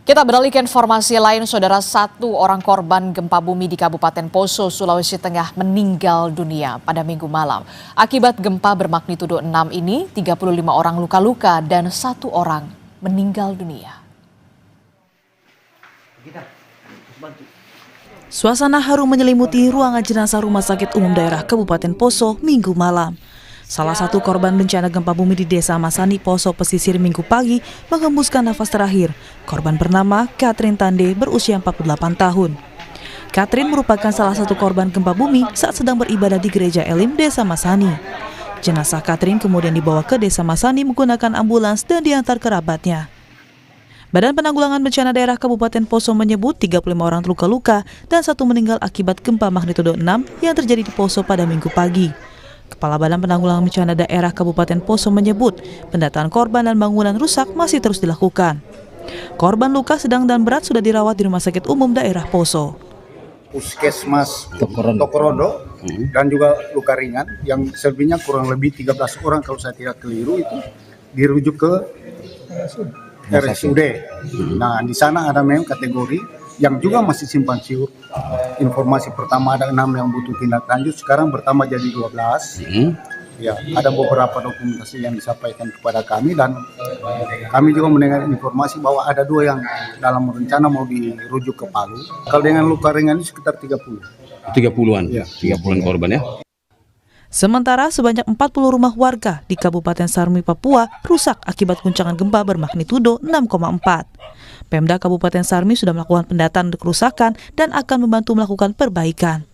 Kita beralih ke informasi lain, saudara. Satu orang korban gempa bumi di Kabupaten Poso, Sulawesi Tengah meninggal dunia pada Minggu malam. Akibat gempa bermagnitudo 6 ini, 35 orang luka-luka dan 1 orang meninggal dunia. Suasana haru menyelimuti ruangan jenazah Rumah Sakit Umum Daerah Kabupaten Poso Minggu malam. Salah satu korban bencana gempa bumi di Desa Masani, Poso Pesisir Minggu pagi menghembuskan nafas terakhir. Korban bernama Catherine Tande berusia 48 tahun. Catherine merupakan salah satu korban gempa bumi saat sedang beribadah di Gereja Elim, Desa Masani. Jenazah Catherine kemudian dibawa ke Desa Masani menggunakan ambulans dan diantar kerabatnya. Badan Penanggulangan Bencana Daerah Kabupaten Poso menyebut 35 orang luka-luka dan 1 meninggal akibat gempa magnitudo 6 yang terjadi di Poso pada Minggu pagi. Kepala Badan Penanggulangan Bencana Daerah Kabupaten Poso menyebut pendataan korban dan bangunan rusak masih terus dilakukan. Korban luka sedang dan berat sudah dirawat di Rumah Sakit Umum Daerah Poso. Puskesmas Tokorondo dan juga luka ringan yang selebihnya kurang lebih 13 orang kalau saya tidak keliru itu dirujuk ke RSUD. Nah, di sana ada memang kategori yang juga masih simpang siur. Informasi pertama ada 6 yang butuh tindak lanjut, sekarang bertambah jadi 12. Ya, ada beberapa dokumentasi yang disampaikan kepada kami dan kami juga mendengar informasi bahwa ada 2 yang dalam rencana mau dirujuk ke Palu. Kalau dengan luka ringan ini sekitar 30-an. Ya. 30-an korban ya. Sementara sebanyak 40 rumah warga di Kabupaten Sarmi, Papua rusak akibat guncangan gempa bermagnitudo 6,4. Pemda Kabupaten Sarmi sudah melakukan pendataan kerusakan dan akan membantu melakukan perbaikan.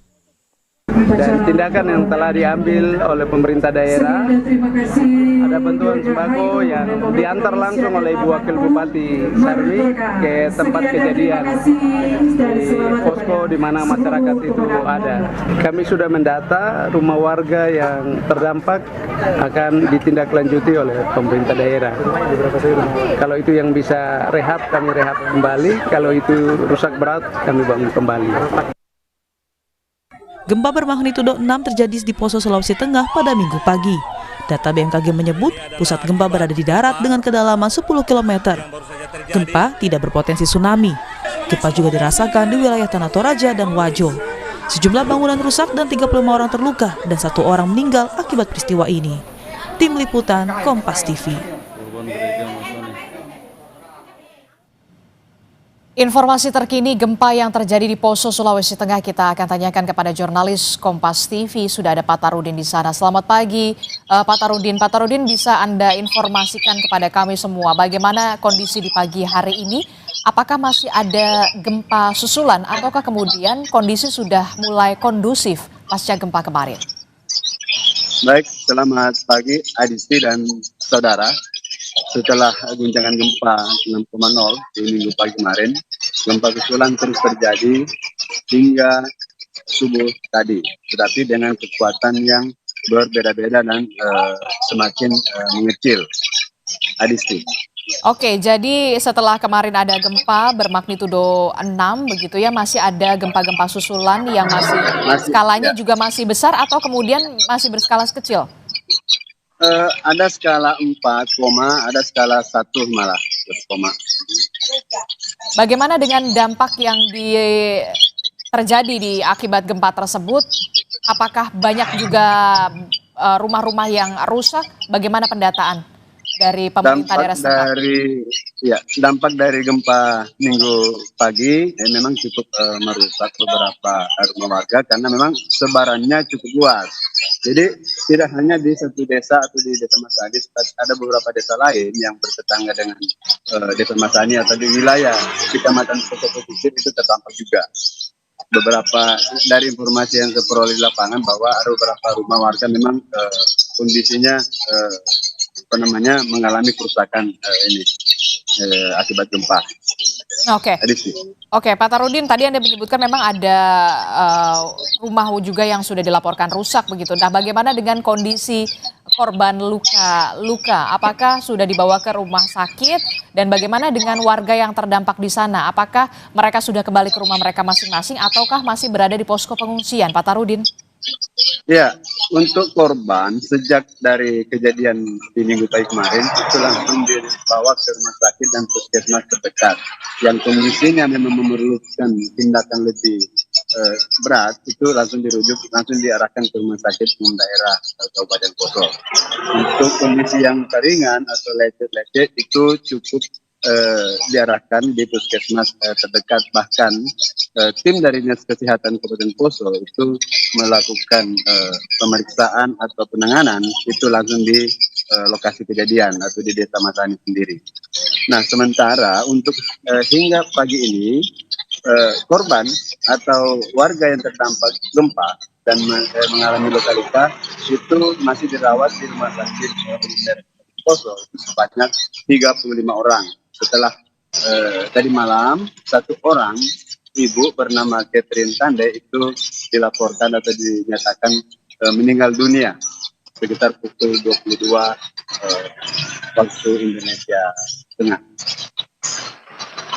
Dan tindakan yang telah diambil oleh pemerintah daerah, ada bantuan sembako yang diantar langsung oleh Ibu Wakil Bupati Sarmi ke tempat kejadian di posko di mana masyarakat itu ada. Kami sudah mendata rumah warga yang terdampak akan ditindaklanjuti oleh pemerintah daerah. Kalau itu yang bisa rehab, kami rehab kembali. Kalau itu rusak berat, kami bangun kembali. Gempa bermagnitudo 6 terjadi di Poso, Sulawesi Tengah pada Minggu pagi. Data BMKG menyebut pusat gempa berada di darat dengan kedalaman 10 km. Gempa tidak berpotensi tsunami. Gempa juga dirasakan di wilayah Tanah Toraja dan Wajo. Sejumlah bangunan rusak dan 35 orang terluka dan 1 orang meninggal akibat peristiwa ini. Tim Liputan Kompas TV. Informasi terkini gempa yang terjadi di Poso, Sulawesi Tengah kita akan tanyakan kepada jurnalis Kompas TV. Sudah ada Pak Tarudin di sana. Selamat pagi Pak Tarudin. Pak Tarudin, bisa Anda informasikan kepada kami semua bagaimana kondisi di pagi hari ini? Apakah masih ada gempa susulan ataukah kemudian kondisi sudah mulai kondusif pasca gempa kemarin? Baik, selamat pagi Adisti dan saudara. Setelah guncangan gempa 6,0 di minggu pagi kemarin, gempa susulan terus terjadi hingga subuh tadi, tetapi dengan kekuatan yang berbeda-beda dan semakin mengecil. Adisti. Oke, jadi setelah kemarin ada gempa bermagnitudo 6 begitu ya, masih ada gempa-gempa susulan yang masih skalanya juga masih besar atau kemudian masih berskala kecil? Ada skala 4, ada skala 1 malah. Bagaimana dengan dampak yang terjadi di akibat gempa tersebut? Apakah banyak juga rumah-rumah yang rusak? Bagaimana pendataan dari pemerintah daerah setempat? Dampak dari gempa minggu pagi memang cukup merusak beberapa rumah warga karena memang sebarannya cukup luas. Jadi tidak hanya di satu desa atau di Desa Masani, ada beberapa desa lain yang bertetangga dengan Desa Masani atau di wilayah Kecamatan Poso Pesisir itu terdampak juga. Beberapa dari informasi yang saya peroleh di lapangan bahwa ada beberapa rumah warga memang kondisinya mengalami kerusakan akibat gempa. Oke, Pak Tarudin, tadi Anda menyebutkan memang ada rumah juga yang sudah dilaporkan rusak begitu. Nah, bagaimana dengan kondisi korban luka? Apakah sudah dibawa ke rumah sakit dan bagaimana dengan warga yang terdampak di sana? Apakah mereka sudah kembali ke rumah mereka masing-masing ataukah masih berada di posko pengungsian, Pak Tarudin? Ya, untuk korban sejak dari kejadian di minggu pagi kemarin itu langsung dibawa ke rumah sakit dan puskesmas terdekat. Yang kondisinya memang memerlukan tindakan lebih berat itu langsung diarahkan ke rumah sakit umum daerah Kabupaten Poso. Untuk kondisi yang ringan atau lecet-lecet itu cukup diarahkan di puskesmas terdekat. Bahkan tim dari Dinas Kesehatan Kabupaten Poso itu melakukan pemeriksaan atau penanganan itu langsung di lokasi kejadian atau di Desa Masani sendiri. Nah, sementara untuk hingga pagi ini korban atau warga yang terdampak gempa dan mengalami luka-luka itu masih dirawat di rumah sakit Poso itu sebanyak 35 orang. Setelah tadi malam satu orang ibu bernama Catherine Tande itu dilaporkan atau dinyatakan meninggal dunia sekitar pukul 22 waktu Indonesia Tengah.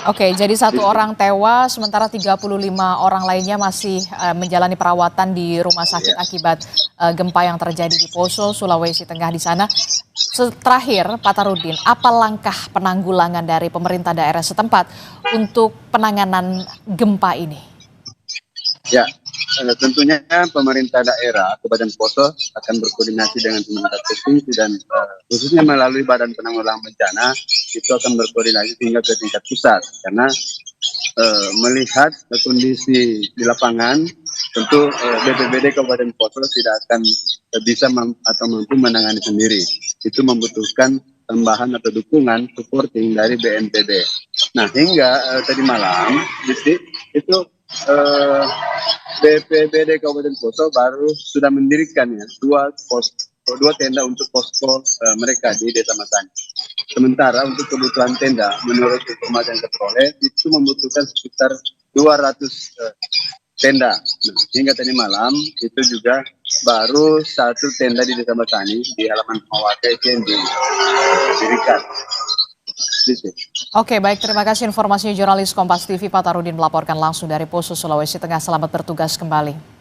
Oke, jadi satu orang tewas, sementara 35 orang lainnya masih menjalani perawatan di rumah sakit akibat gempa yang terjadi di Poso, Sulawesi Tengah di sana. Terakhir, Pak Tarudin, apa langkah penanggulangan dari pemerintah daerah setempat untuk penanganan gempa ini? Ya, tentunya pemerintah daerah Kabupaten Poso akan berkoordinasi dengan pemerintah provinsi dan khususnya melalui Badan Penanggulangan Bencana itu akan berkoordinasi hingga ke tingkat pusat karena melihat kondisi di lapangan tentu BPBD Kabupaten Poso tidak akan bisa atau mampu menangani sendiri. Itu membutuhkan tambahan atau dukungan supporting dari BNPB. Nah, hingga tadi malam itu BPBD Kabupaten Poso baru sudah mendirikan dua tenda untuk posko mereka di Desa Masani. Sementara untuk kebutuhan tenda menurut informasi yang terperoleh itu membutuhkan sekitar 200 tenda. Nah, hingga tadi malam itu juga baru satu tenda di Desa Masani di halaman rumah warga yang didirikan. Oke, baik, terima kasih informasinya jurnalis Kompas TV Pak Tarudin melaporkan langsung dari Poso, Sulawesi Tengah. Selamat bertugas kembali.